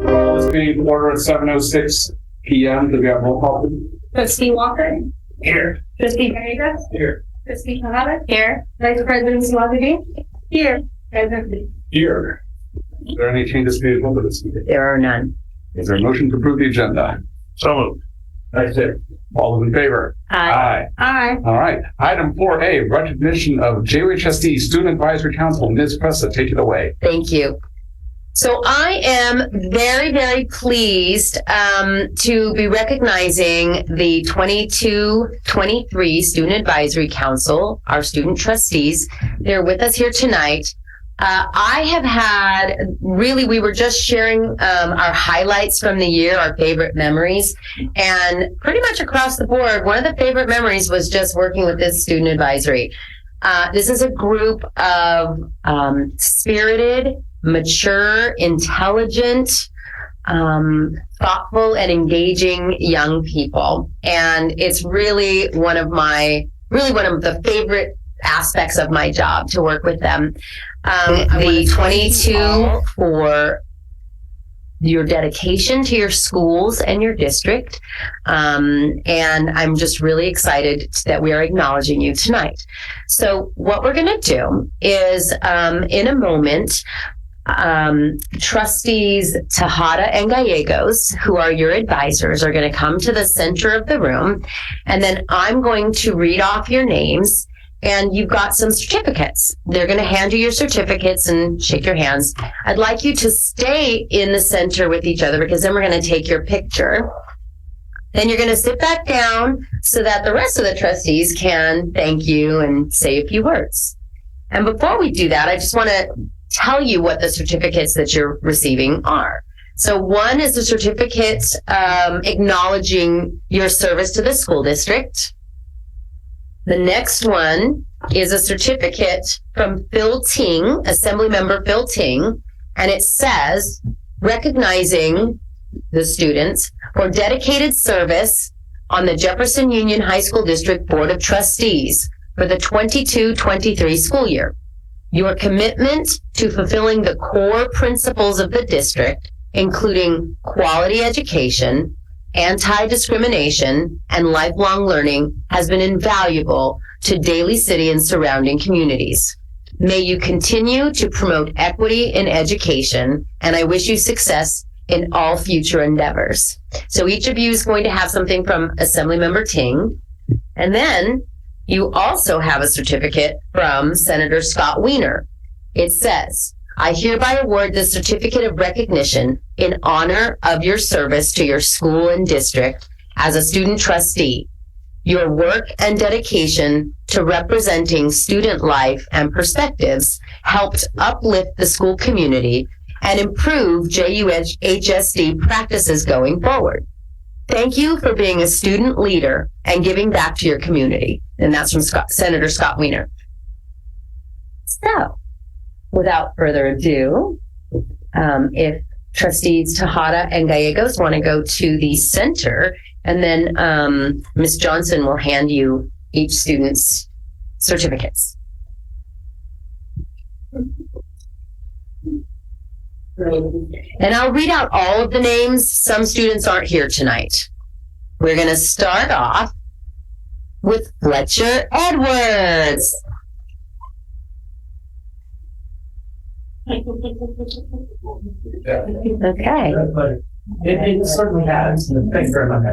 Call this meeting to order at 7:06 p.m. Do we have roll call? Trustee Walker? Here. Trustee Venegas? Here. Trustee Tejada? Here. Vice President JUHSD? Here. President. Here. Is there any changes to the agenda this meeting? There are none. Is there a motion to approve the agenda? So moved. That's it. All those in favor? Aye. Aye. All right. Item 4A, recognition of JUHSD Student Advisory Council. Ms. Pressa, take it away. Thank you. So I am very, very pleased to be recognizing the 22-23 Student Advisory Council, our student trustees. They're with us here tonight. I have had we were just sharing our highlights from the year, our favorite memories, and pretty much across the board, one of the favorite memories was just working with this student advisory. This is a group of spirited, mature, intelligent, thoughtful, and engaging young people. And it's really one of the favorite aspects of my job to work with them. The 22 for your dedication to your schools and your district. And I'm just really excited that we are acknowledging you tonight. So what we're going to do is, in a moment, trustees Tejada and Gallegos, who are your advisors, are going to come to the center of the room. And then I'm going to read off your names. And you've got some certificates. They're going to hand you your certificates and shake your hands. I'd like you to stay in the center with each other because then we're going to take your picture. Then you're going to sit back down so that the rest of the trustees can thank you and say a few words. And before we do that, I just want to tell you what the certificates that you're receiving are. So one is a certificate acknowledging your service to the school district. The next one is a certificate from Phil Ting, Assemblymember Phil Ting, and it says, recognizing the students for dedicated service on the Jefferson Union High School District Board of Trustees for the 22-23 school year. Your commitment to fulfilling the core principles of the district, including quality education, anti-discrimination, and lifelong learning, has been invaluable to Daly City and surrounding communities. May you continue to promote equity in education, and I wish you success in all future endeavors. So each of you is going to have something from Assemblymember Ting, and then you also have a certificate from Senator Scott Wiener. It says, I hereby award the certificate of recognition in honor of your service to your school and district as a student trustee. Your work and dedication to representing student life and perspectives helped uplift the school community and improve JUHSD practices going forward. Thank you for being a student leader and giving back to your community. And that's from Senator Scott Wiener. So, without further ado, if trustees Tejada and Gallegos want to go to the center, and then Ms. Johnson will hand you each student's certificates. And I'll read out all of the names. Some students aren't here tonight. We're going to start off with Fletcher Edwards. Okay. It certainly has. Thanks very much.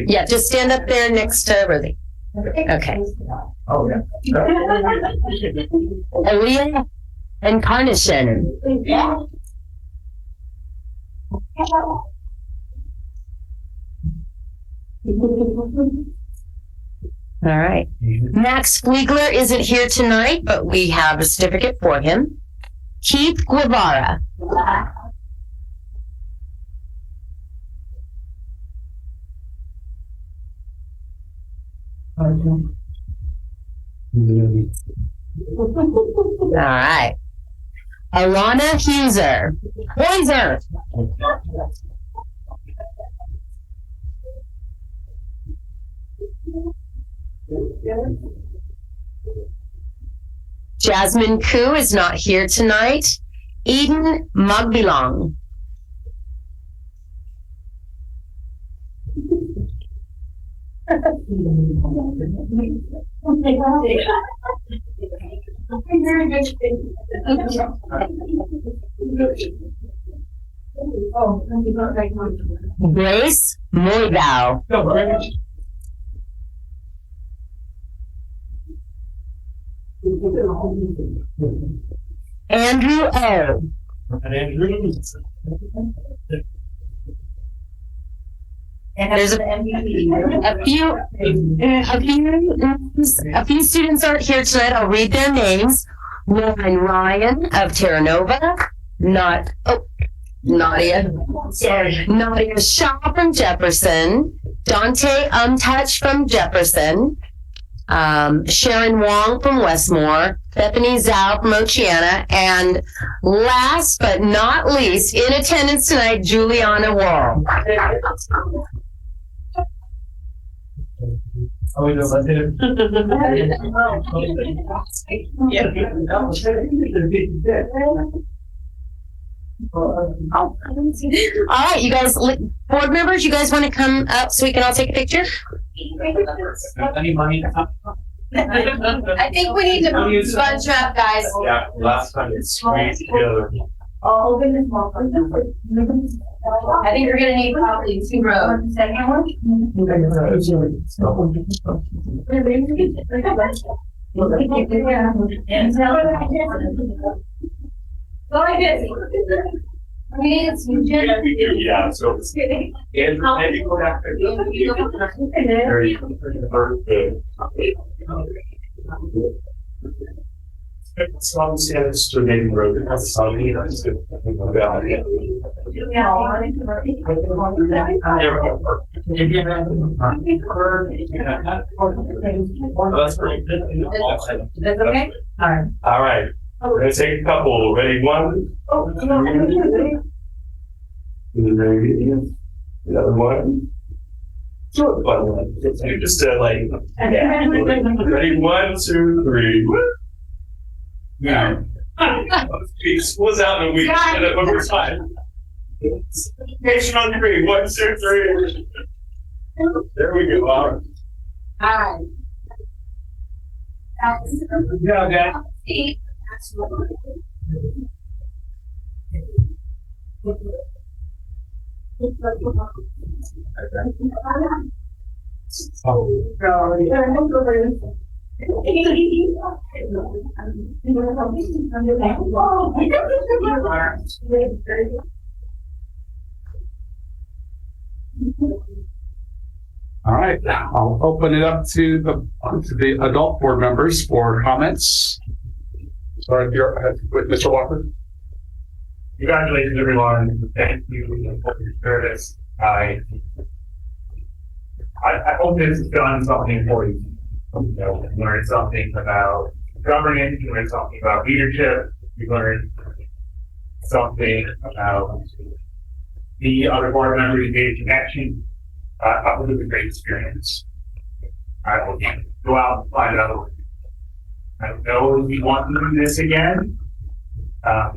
Yeah, just stand up there next to Ruthie. Okay. Oh, yeah. Aaliyah Encarnacion. All right. Max Fliegler isn't here tonight, but we have a certificate for him. Keith Guevara. All right. Alana Huser. Poiser. Jasmine Koo is not here tonight. Eden Magbilong. Grace Moydao. Andrew O. There's a few students aren't here tonight. I'll read their names. Lauren Ryan of Terra Nova. Nadia. Sorry. Nadia Shaw from Jefferson. Dante Untouch from Jefferson. Sharon Wong from Westmore. Bethany Zhao from Oceana. And last but not least, in attendance tonight, Juliana Wall. Oh, we don't let him. All right, you guys, board members, you guys want to come up so we can all take a picture? Any money? I think we need to bunch up, guys. Yeah, last time it's squeezed together. I think we're gonna need probably 2 rows. Go ahead. Yeah, so it's Andrew, maybe go back there. Very good. So I'm saying it's to name road, it has some need, I just didn't think about it. That's pretty good. That's okay? All right, we're gonna take a couple, ready, 1. The other one. Short one. You just said like, ready, 1, 2, 3. Yeah. School's out in a week, and then one more time. Patient on 3, 1, 2, 3. There we go. All right. Yeah, Dad. All right, I'll open it up to the adult board members for comments. Start with Mr. Walker. Congratulations, everyone. Thank you for your service. I hope this has done something for you. You know, you learned something about governance, you learned something about leadership, you learned something about the other board members engaged in action. I thought it was a great experience. I will go out and find another one. I don't know if we want to do this again, but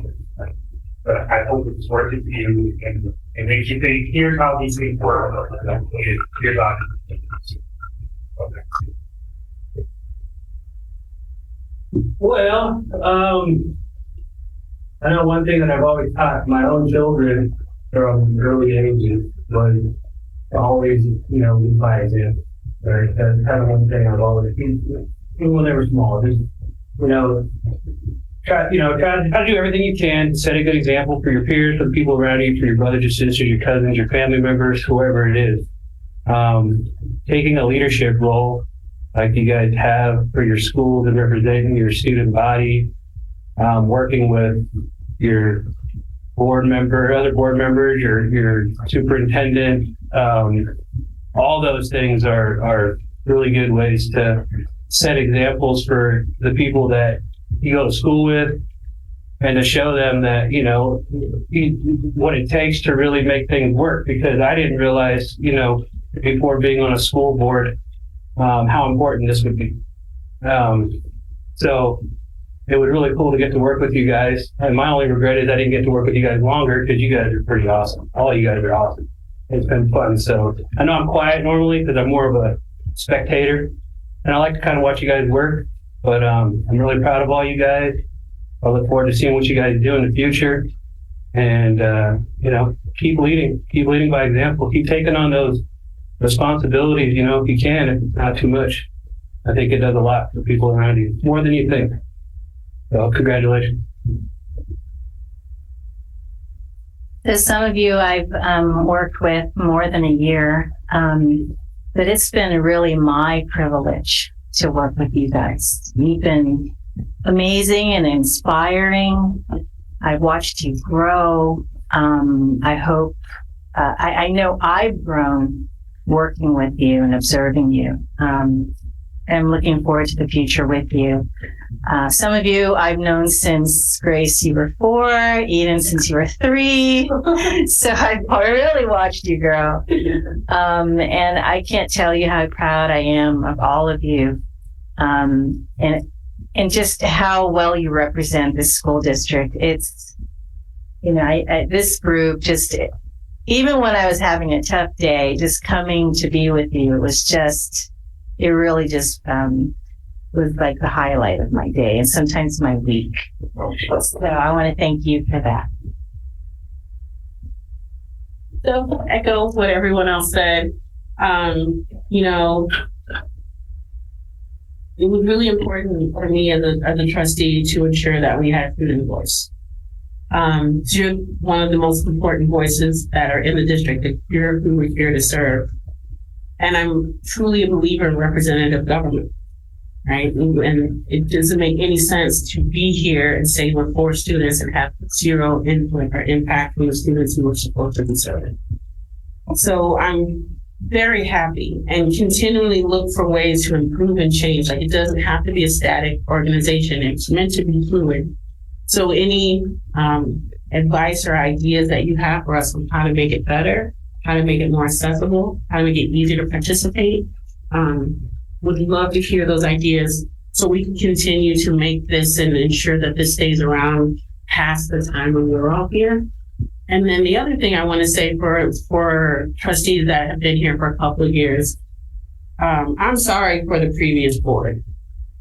I hope it's worth it to you and it makes you think, here's how these things work. Here's how Well, I know one thing that I've always taught my own children from early ages was to always, lead by example. Right? That's kind of one thing I've always, even when they were small, just, try to do everything you can to set a good example for your peers, for the people around you, for your brothers, your sisters, your cousins, your family members, whoever it is. Taking a leadership role like you guys have for your schools and representing your student body, working with your other board members, your superintendent, all those things are really good ways to set examples for the people that you go to school with and to show them that, what it takes to really make things work. Because I didn't realize, before being on a school board, how important this would be. So it was really cool to get to work with you guys. And my only regret is I didn't get to work with you guys longer because you guys are pretty awesome. All you guys are awesome. It's been fun. So I know I'm quiet normally because I'm more of a spectator, and I like to kind of watch you guys work. But I'm really proud of all you guys. I look forward to seeing what you guys do in the future. And, keep leading by example. Keep taking on those responsibilities, if you can, if it's not too much. I think it does a lot for people around you, more than you think. So congratulations. So some of you I've worked with more than a year, but it's been really my privilege to work with you guys. You've been amazing and inspiring. I've watched you grow. I hope, I know I've grown working with you and observing you. I'm looking forward to the future with you. Some of you I've known since, Grace, you were 4, Eden since you were 3. So I've really watched you grow. And I can't tell you how proud I am of all of you. And just how well you represent this school district. It's, this group just, even when I was having a tough day, just coming to be with you, it really just was like the highlight of my day and sometimes my week. So I want to thank you for that. So echo what everyone else said. It was really important for me as a trustee to ensure that we had student voice. You're one of the most important voices that are in the district. That you're who we're here to serve. And I'm truly a believer in representative government, right? And it doesn't make any sense to be here and say we're 4 students and have 0 input or impact on the students who we're supposed to be serving. So I'm very happy and continually look for ways to improve and change. Like, it doesn't have to be a static organization. It's meant to be fluid. So any advice or ideas that you have for us on how to make it better, how to make it more accessible, how to make it easier to participate, would love to hear those ideas so we can continue to make this and ensure that this stays around past the time when we're all here. And then the other thing I want to say for trustees that have been here for a couple of years, I'm sorry for the previous board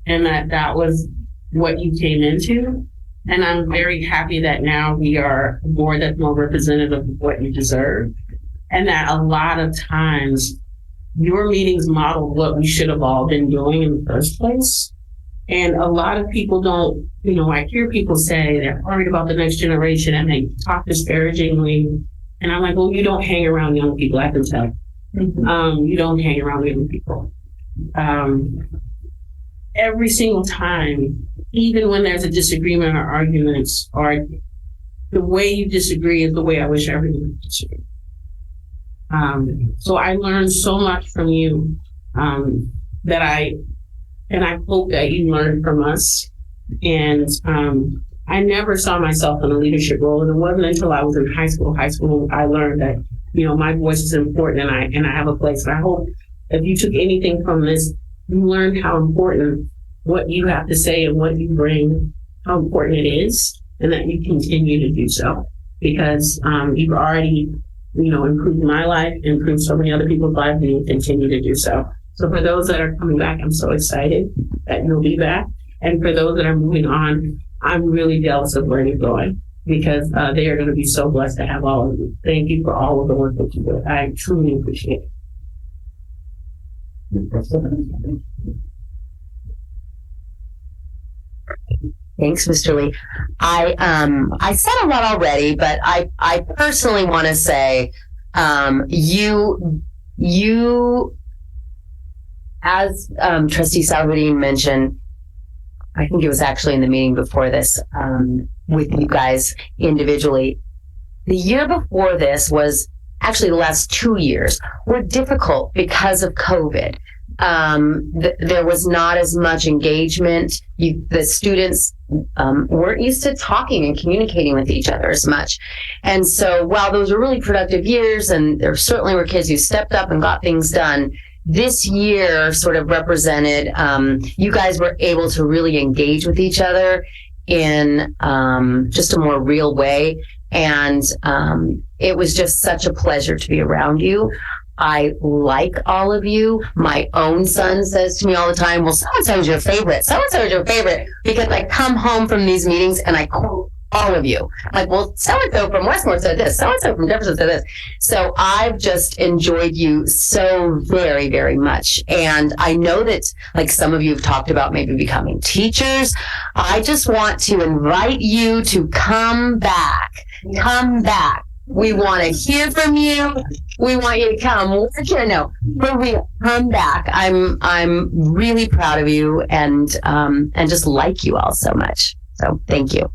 and that was what you came into. And I'm very happy that now we are a board that's more representative of what you deserve. And that a lot of times your meetings model what we should have all been doing in the first place. And a lot of people don't, I hear people say they're worried about the next generation and they talk disparagingly. And I'm like, well, you don't hang around young people, I can tell. You don't hang around young people. Every single time, even when there's a disagreement or arguments, or the way you disagree is the way I wish everyone would disagree. So I learned so much from you that I hope that you learned from us. And I never saw myself in a leadership role. And it wasn't until I was in high school I learned that, my voice is important and I have a place. And I hope if you took anything from this, you learned how important what you have to say and what you bring, how important it is, and that you continue to do so. Because you've already improved my life, improved so many other people's lives, and you continue to do so. So for those that are coming back, I'm so excited that you'll be back. And for those that are moving on, I'm really jealous of where you're going because they are going to be so blessed to have all of you. Thank you for all of the work that you do. I truly appreciate it. Thanks, Mr. Lee. I said a lot already, but I personally want to say, you, as Trustee Salvadine mentioned, I think it was actually in the meeting before this, with you guys individually. The year before this was actually the last 2 years were difficult because of COVID. There was not as much engagement. The students weren't used to talking and communicating with each other as much. And so while those were really productive years, and there certainly were kids who stepped up and got things done, this year sort of represented, you guys were able to really engage with each other in just a more real way. And it was just such a pleasure to be around you. I like all of you. My own son says to me all the time, well, so-and-so is your favorite. So-and-so is your favorite. Because I come home from these meetings and I quote all of you. Like, well, so-and-so from Westmore said this. So-and-so from Jefferson said this. So I've just enjoyed you so very, very much. And I know that, like, some of you have talked about maybe becoming teachers. I just want to invite you to come back. Come back. We want to hear from you. We want you to come work here. No, for real, come back. I'm really proud of you and just like you all so much. So thank you.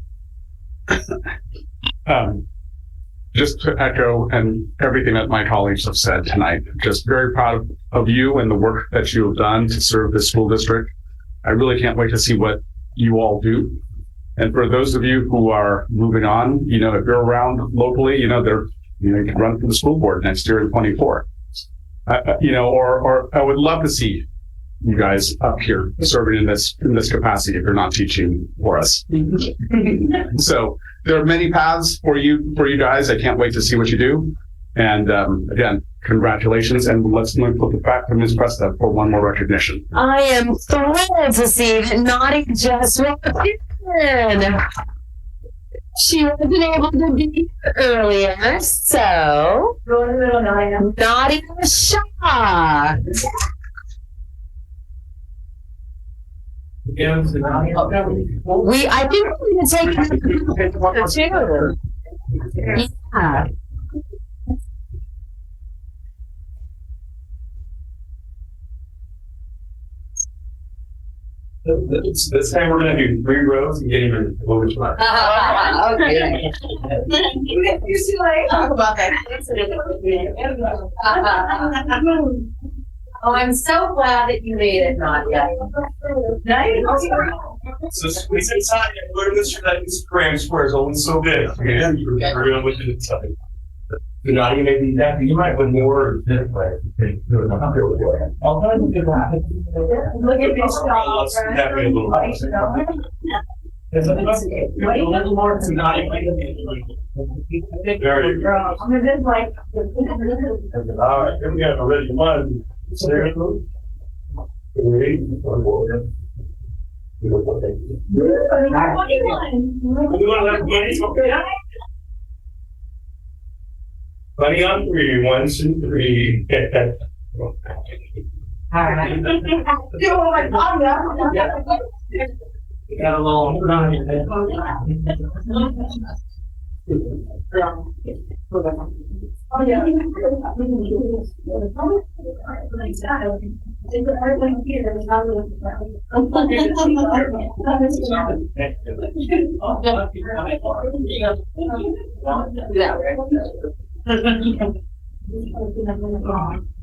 Just to echo and everything that my colleagues have said tonight, just very proud of you and the work that you have done to serve this school district. I really can't wait to see what you all do. And for those of you who are moving on, if you're around locally, you can run for the school board next year in 24. Or I would love to see you guys up here serving in this capacity if you're not teaching for us. So there are many paths for you guys. I can't wait to see what you do. And again, congratulations. And let's put it back to Ms. Presta for one more recognition. I am thrilled to see that Naughty just walked in. She wasn't able to be here earlier, so Naughty was shocked. I think we're going to take it too. Yeah. This time we're going to do 3 rows and get even a little bit fun. Okay. You see, like, talk about that. Oh, I'm so glad that you made it, Nadia. So we said time and learn this for that Instagram square is only so big. Yeah, you're going with it inside. You're not even maybe that. You might win more this way. Look at this dog. That way a little A little more tonight. Very. All right, here we have already one. Three. Bunny on 3, 1, 2, 3. All right. Got a little.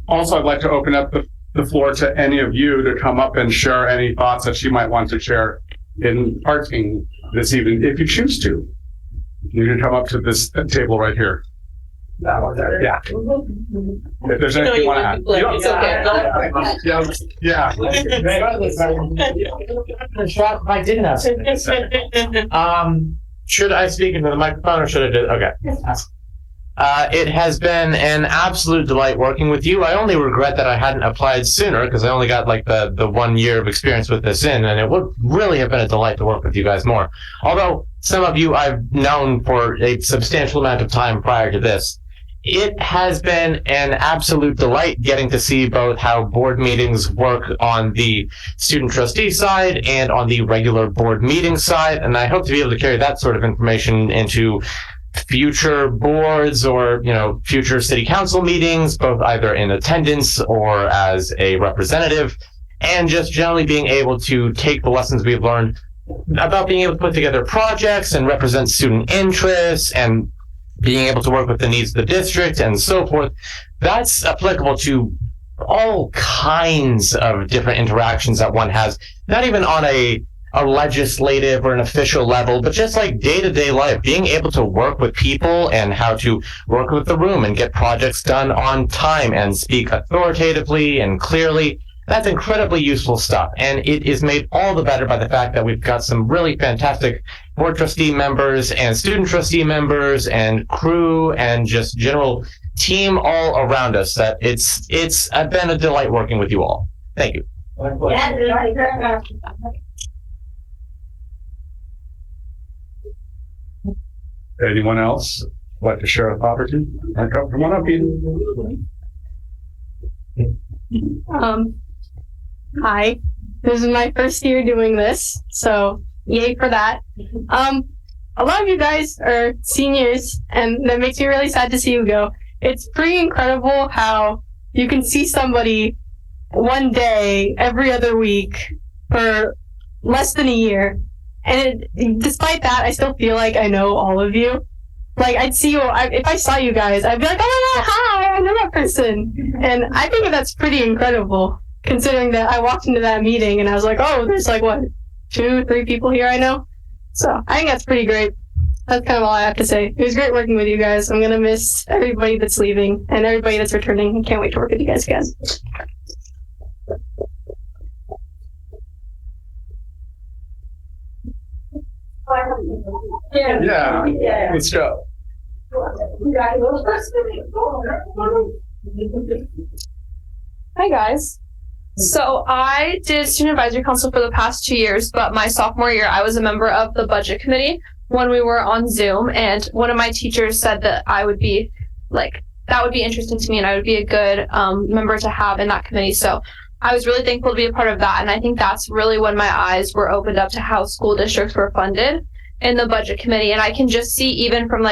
Also, I'd like to open up the floor to any of you to come up and share any thoughts that you might want to share in parting this evening, if you choose to. You can come up to this table right here. Yeah. If there's anything you want to add. It's okay. Yeah. Shot if I didn't have something to say. Should I speak into the microphone or should I do it? Okay. It has been an absolute delight working with you. I only regret that I hadn't applied sooner because I only got like the 1 year of experience with this in, and it would really have been a delight to work with you guys more. Although some of you I've known for a substantial amount of time prior to this. It has been an absolute delight getting to see both how board meetings work on the student trustee side and on the regular board meeting side, and I hope to be able to carry that sort of information into future boards or, future city council meetings, both either in attendance or as a representative, and just generally being able to take the lessons we've learned about being able to put together projects and represent student interests and being able to work with the needs of the district and so forth. That's applicable to all kinds of different interactions that one has, not even on a a legislative or an official level, but just like day-to-day life, being able to work with people and how to work with the room and get projects done on time and speak authoritatively and clearly. That's incredibly useful stuff. And it is made all the better by the fact that we've got some really fantastic board trustee members and student trustee members and crew and just general team all around us. That it's been a delight working with you all. Thank you. Anyone else like to share a thought or two? Come on up, Eden. Hi, this is my first year doing this, so yay for that. A lot of you guys are seniors, and that makes me really sad to see you go. It's pretty incredible how you can see somebody one day every other week for less than a year. And despite that, I still feel like I know all of you. Like, I'd see you, if I saw you guys, I'd be like, oh my god, hi, I know that person. And I think that's pretty incredible, considering that I walked into that meeting and I was like, oh, there's like, what, 2, 3 people here I know? So I think that's pretty great. That's kind of all I have to say. It was great working with you guys. I'm going to miss everybody that's leaving and everybody that's returning. I can't wait to work with you guys again. Yeah, let's go. Hi guys. So I did student advisory council for the past 2 years, but my sophomore year I was a member of the budget committee when we were on Zoom, and one of my teachers said that I would be that would be interesting to me and I would be a good member to have in that committee. So I was really thankful to be a part of that, and I think that's really when my eyes were opened up to how school districts were funded in the budget committee. And I can just see even from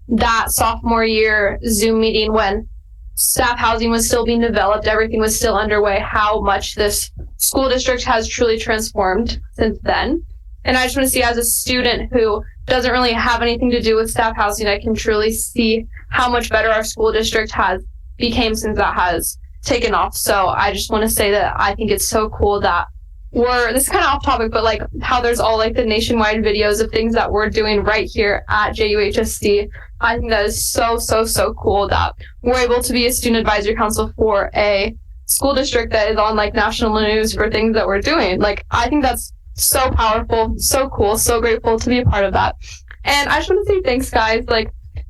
that sophomore year Zoom meeting when staff housing was still being developed, everything was still underway, how much this school district has truly transformed since then. And I just want to see, as a student who doesn't really have anything to do with staff housing, I can truly see how much better our school district has became since that has taken off. So I just want to say that I think it's so cool that this is kind of off topic, but how there's all the nationwide videos of things that we're doing right here at JUHSD. I think that is so, so, so cool that we're able to be a student advisory council for a school district that is on national news for things that we're doing. I think that's so powerful, so cool, so grateful to be a part of that. And I just want to say thanks, guys.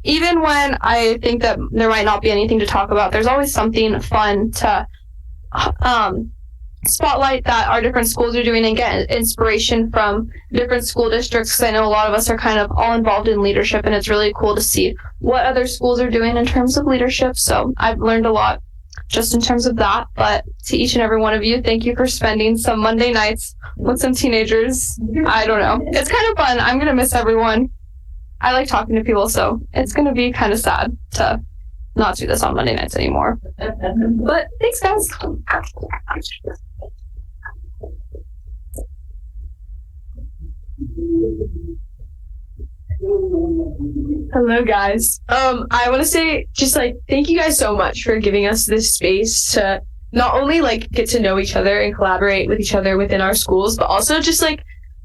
Even when I think that there might not be anything to talk about, there's always something fun to spotlight that our different schools are doing and get inspiration from different school districts, because I know a lot of us are kind of all involved in leadership, and it's really cool to see what other schools are doing in terms of leadership. So I've learned a lot just in terms of that. But to each and every one of you, thank you for spending some Monday nights with some teenagers. I don't know. It's kind of fun. I'm going to miss everyone. I like talking to people, so it's going to be kind of sad to not do this on Monday nights anymore. But thanks, guys. Hello, guys. I want to say just thank you guys so much for giving us this space to not only get to know each other and collaborate with each other within our schools, but also just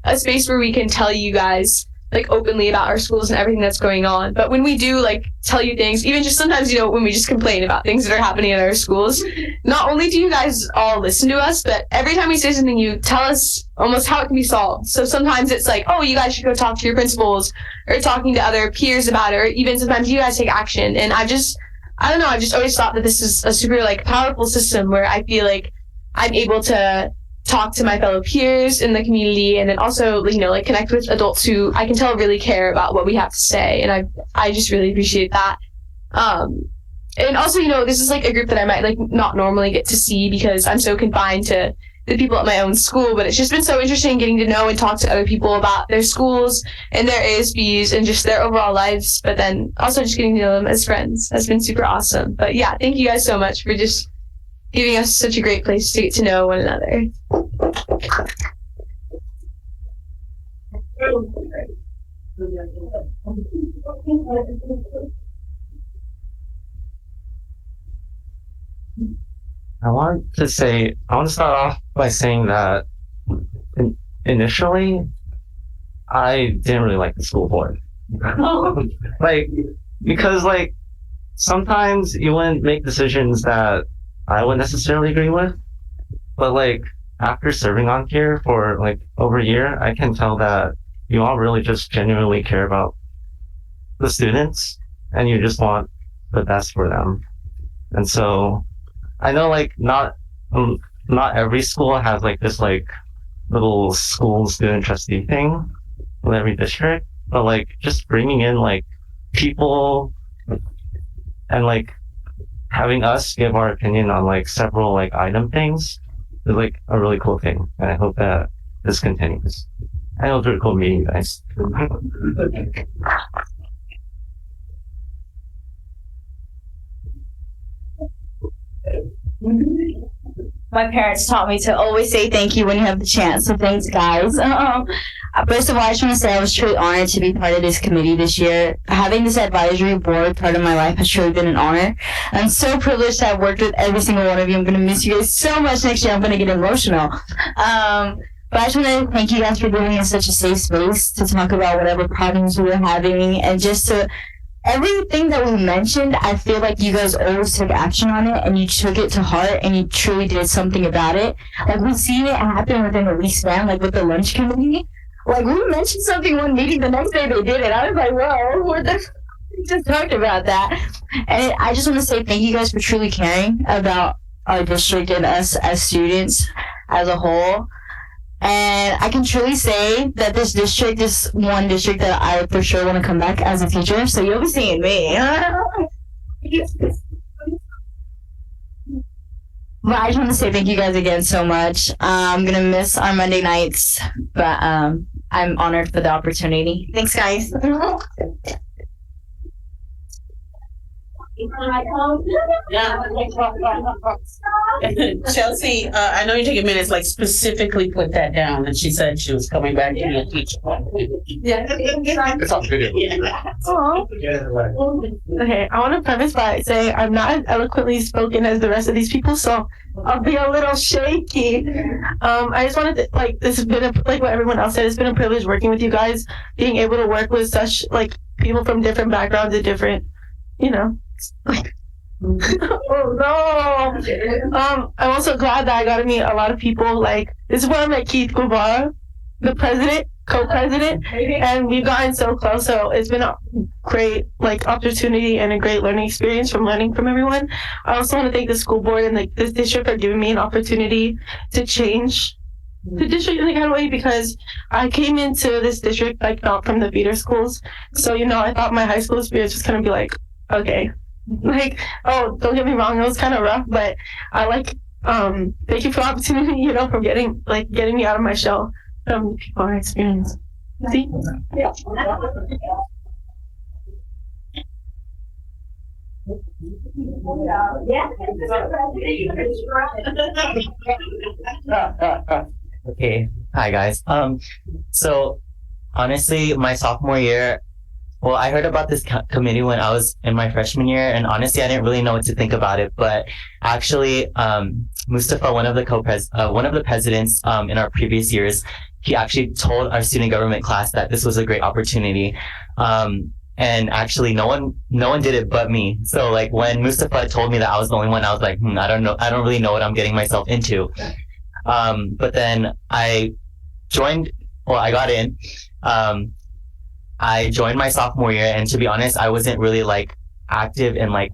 a space where we can tell you guys openly about our schools and everything that's going on. But when we do tell you things, even just sometimes, when we just complain about things that are happening at our schools, not only do you guys all listen to us, but every time we say something, you tell us almost how it can be solved. So sometimes it's oh, you guys should go talk to your principals, or talking to other peers about it, or even sometimes you guys take action. And I don't know, I've just always thought that this is a super powerful system where I feel I'm able to talk to my fellow peers in the community, and then also, connect with adults who I can tell really care about what we have to say. And I just really appreciate that. And also, this is a group that I might not normally get to see because I'm so confined to the people at my own school, but it's just been so interesting getting to know and talk to other people about their schools and their ASBs and just their overall lives, but then also just getting to know them as friends has been super awesome. But yeah, thank you guys so much for just giving us such a great place to get to know one another. I want to start off by saying that initially, I didn't really like the school board. Like, because like, sometimes you wouldn't make decisions that I wouldn't necessarily agree with. But like, after serving on here for like over a year, I can tell that you all really just genuinely care about the students and you just want the best for them. And so I know like not every school has like this like little school student trustee thing with every district, but like just bringing in like people and like having us give our opinion on like several like item things is like a really cool thing. And I hope that this continues. I know it's really cool meeting you guys. My parents taught me to always say thank you when you have the chance. So thanks, guys. First of all, I just want to say I was truly honored to be part of this committee this year. Having this advisory board part of my life has truly been an honor. I'm so privileged to have worked with every single one of you. I'm going to miss you guys so much next year. I'm going to get emotional. But I just want to thank you guys for giving us such a safe space to talk about whatever problems we were having and just to everything that we mentioned. I feel like you guys always took action on it and you took it to heart and you truly did something about it. Like we've seen it happen within a week span, like with the lunch committee. Like we mentioned something one meeting, the next day they did it. I was like, whoa, what the we just talked about that. And I just want to say thank you guys for truly caring about our district and us as students as a whole. And I can truly say that this district is one district that I for sure want to come back as a teacher. So you'll be seeing me. But I just want to say thank you guys again so much. I'm going to miss our Monday nights, but I'm honored for the opportunity. Thanks, guys. Chelsea, I know you're taking minutes, like specifically put that down that she said she was coming back to be a teacher. Yeah. It's on video. Okay, I want to preface by saying I'm not as eloquently spoken as the rest of these people, so I'll be a little shaky. I just wanted to, like, this has been like what everyone else said, it's been a privilege working with you guys, being able to work with such like people from different backgrounds and different, you know. Oh no! I'm also glad that I got to meet a lot of people. Like this is where I met Keith Guevara, the president, co-president, and we've gotten so close. So it's been a great like opportunity and a great learning experience from learning from everyone. I also want to thank the school board and like this district for giving me an opportunity to change the district in a kind of way because I came into this district like not from the feeder schools. So you know I thought my high school experience was gonna be like okay. Like, oh, don't get me wrong, it was kind of rough, but I like, thank you for the opportunity, you know, for getting me out of my shell from the people I experienced. See? Yeah. Okay. Hi, guys. So honestly, my sophomore year, well, I heard about this committee when I was in my freshman year, and honestly, I didn't really know what to think about it. But actually, Mustafa, one of the presidents in our previous years, he actually told our student government class that this was a great opportunity. And actually, no one did it but me. So like when Mustafa told me that I was the only one, I was like, I don't know, I don't really know what I'm getting myself into. But then I joined, well, I got in. I joined my sophomore year, and to be honest, I wasn't really like active in like,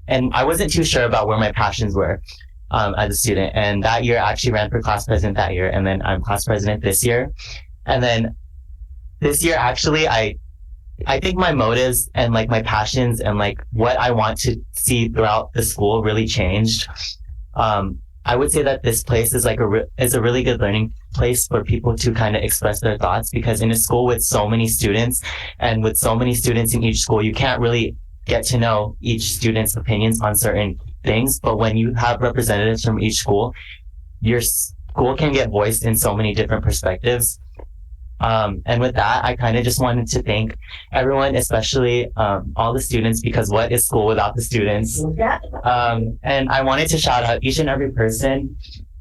and I wasn't too sure about where my passions were as a student. And that year, I actually ran for class president that year, and then I'm class president this year. And then this year, actually, I think my motives and like my passions and like what I want to see throughout the school really changed. I would say that this place is like is a really good learning place for people to kind of express their thoughts, because in a school with so many students and with so many students in each school, you can't really get to know each student's opinions on certain things. But when you have representatives from each school, your school can get voiced in so many different perspectives. And with that, I kind of just wanted to thank everyone, especially all the students, because what is school without the students? And I wanted to shout out each and every person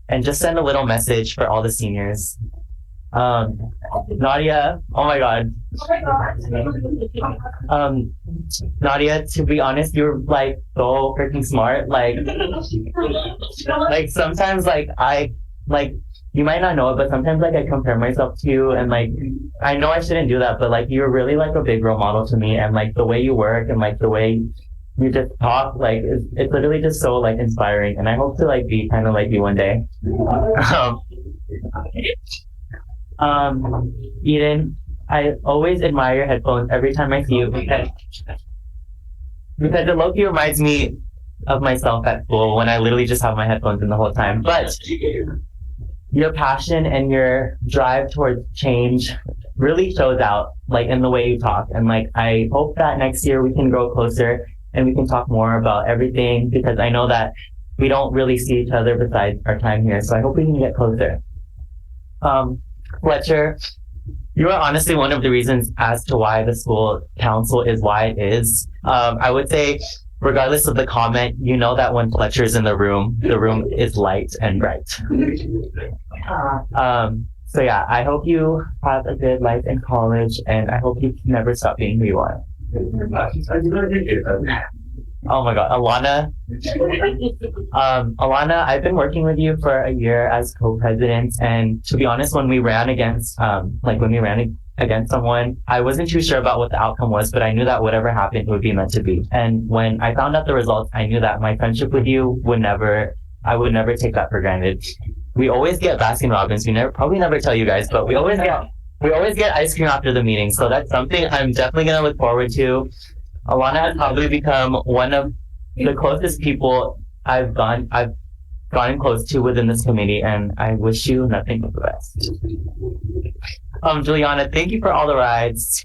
and just send a little message for all the seniors. Nadia, oh my God. Nadia, to be honest, you're like so freaking smart. Like sometimes you might not know it, but sometimes like I compare myself to you and like, I know I shouldn't do that, but like you're really like a big role model to me and like the way you work and like the way you just talk, like it's literally just so like inspiring and I hope to like be kind of like you one day. Eden, I always admire your headphones every time I see you because it low-key reminds me of myself at school when I literally just have my headphones in the whole time. But your passion and your drive towards change really shows out like in the way you talk. And like I hope that next year we can grow closer and we can talk more about everything because I know that we don't really see each other besides our time here. So I hope we can get closer. Fletcher, you are honestly one of the reasons as to why the school council is why it is. I would say, regardless of the comment, you know that when Fletcher's in the room is light and bright. So yeah, I hope you have a good life in college and I hope you never stop being who you are. Oh my God, Alana. Alana, I've been working with you for a year as co-president, and to be honest, when we ran against someone, I wasn't too sure about what the outcome was, but I knew that whatever happened would be meant to be. And when I found out the results, I knew that my friendship with you I would never take that for granted. We always get Baskin Robbins. We probably never tell you guys, but we always get ice cream after the meeting. So that's something I'm definitely gonna look forward to. Alana has probably become one of the closest people I've gotten close to within this committee, and I wish you nothing but the best. Juliana, thank you for all the rides.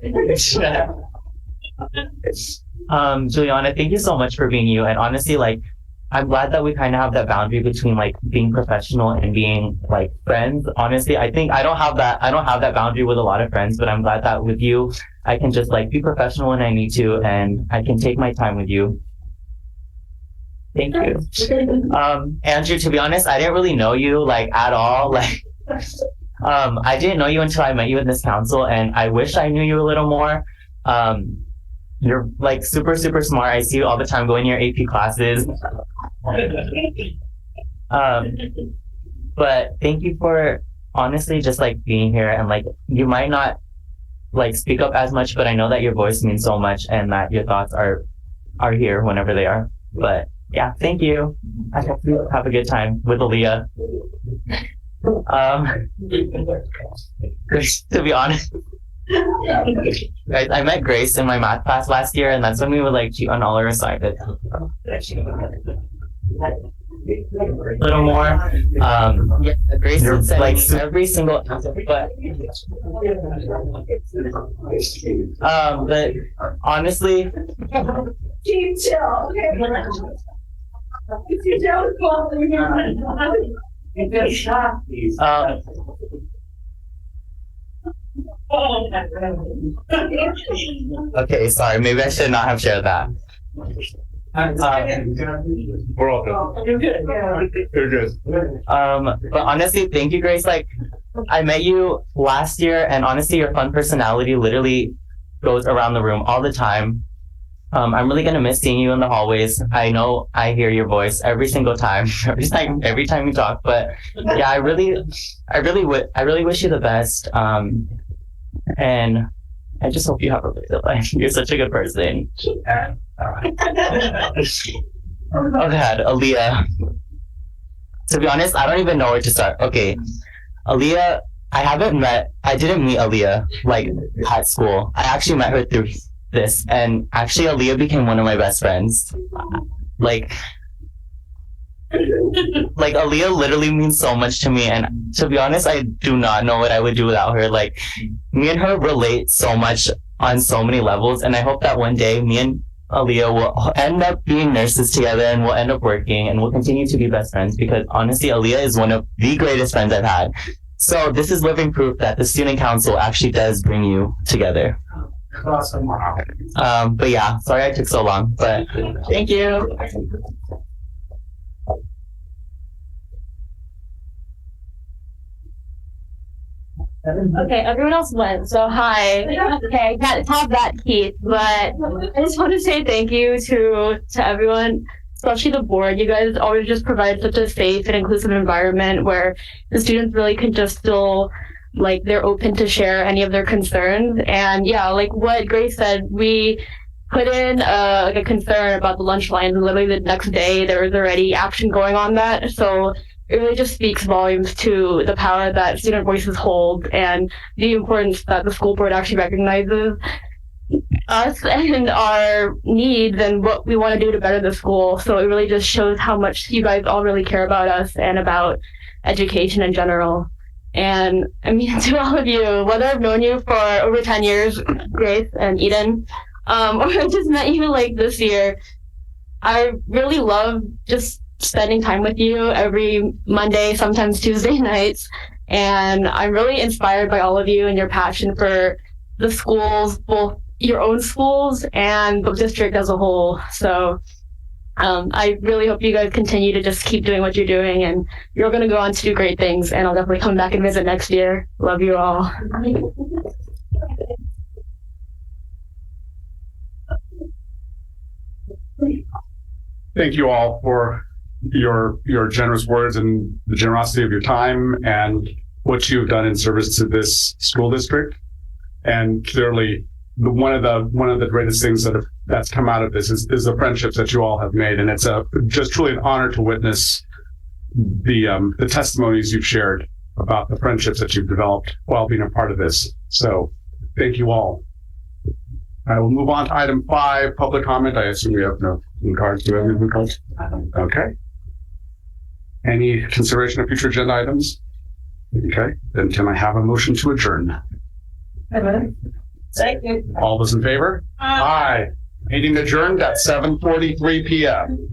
Juliana, thank you so much for being you. And honestly, like, I'm glad that we kind of have that boundary between like being professional and being like friends. Honestly, I think I don't have that boundary with a lot of friends, but I'm glad that with you, I can just like be professional when I need to, and I can take my time with you. Thank you. Andrew, to be honest, I didn't really know you like at all. Like, I didn't know you until I met you in this council, and I wish I knew you a little more. You're like super, super smart. I see you all the time going to your AP classes. But thank you for honestly just like being here, and like you might not like speak up as much, but I know that your voice means so much and that your thoughts are here whenever they are. But yeah, thank you. I hope you have a good time with Aaliyah. Grace, to be honest, I met Grace in my math class last year, and that's when we would like cheat on all our assignments. A little more. Yeah, Grace would say like every single answer, but honestly, Team chill. okay, sorry, maybe I should not have shared that. We're all good. You're good. You're good. But honestly, thank you, Grace. Like, I met you last year, and honestly, your fun personality literally goes around the room all the time. I'm really gonna miss seeing you in the hallways. I know I hear your voice every single time, every time you talk. But yeah, I really wish you the best. And I just hope you have a really good life. You're such a good person. Oh God, Aaliyah. To be honest, I don't even know where to start. Okay, Aaliyah, I didn't meet Aaliyah like at school. I actually met her through this, and actually Aaliyah became one of my best friends. Like Aaliyah literally means so much to me, and to be honest, I do not know what I would do without her. Like, me and her relate so much on so many levels, and I hope that one day me and Aaliyah will end up being nurses together, and we'll end up working, and we'll continue to be best friends, because honestly, Aaliyah is one of the greatest friends I've had. So this is living proof that the student council actually does bring you together. Awesome. But yeah, sorry I took so long, but thank you. Okay, everyone else went, so hi. Okay, I got top that heat, but I just want to say thank you to everyone, especially the board. You guys always just provide such a safe and inclusive environment where the students really can just feel like they're open to share any of their concerns. And yeah, like what Grace said, we put in like a concern about the lunch line, and literally the next day there was already action going on that. So it really just speaks volumes to the power that student voices hold and the importance that the school board actually recognizes us and our needs and what we want to do to better the school. So it really just shows how much you guys all really care about us and about education in general. And I mean, to all of you, whether I've known you for over 10 years, Grace and Eden, or I just met you like this year, I really love just spending time with you every Monday, sometimes Tuesday nights. And I'm really inspired by all of you and your passion for the schools, both your own schools and the district as a whole. So I really hope you guys continue to just keep doing what you're doing, and you're going to go on to do great things. And I'll definitely come back and visit next year. Love you all. Thank you all for your generous words and the generosity of your time and what you've done in service to this school district. And clearly, one of the greatest things that's come out of this is the friendships that you all have made, and it's just truly an honor to witness the testimonies you've shared about the friendships that you've developed while being a part of this. So, thank you all. I will move on to item 5, public comment. I assume we have no cards. Do we have any cards? Okay. Any consideration of future agenda items? Okay. Then can I have a motion to adjourn? Second. All those in favor? Aye. Meeting adjourned at 7:43 p.m.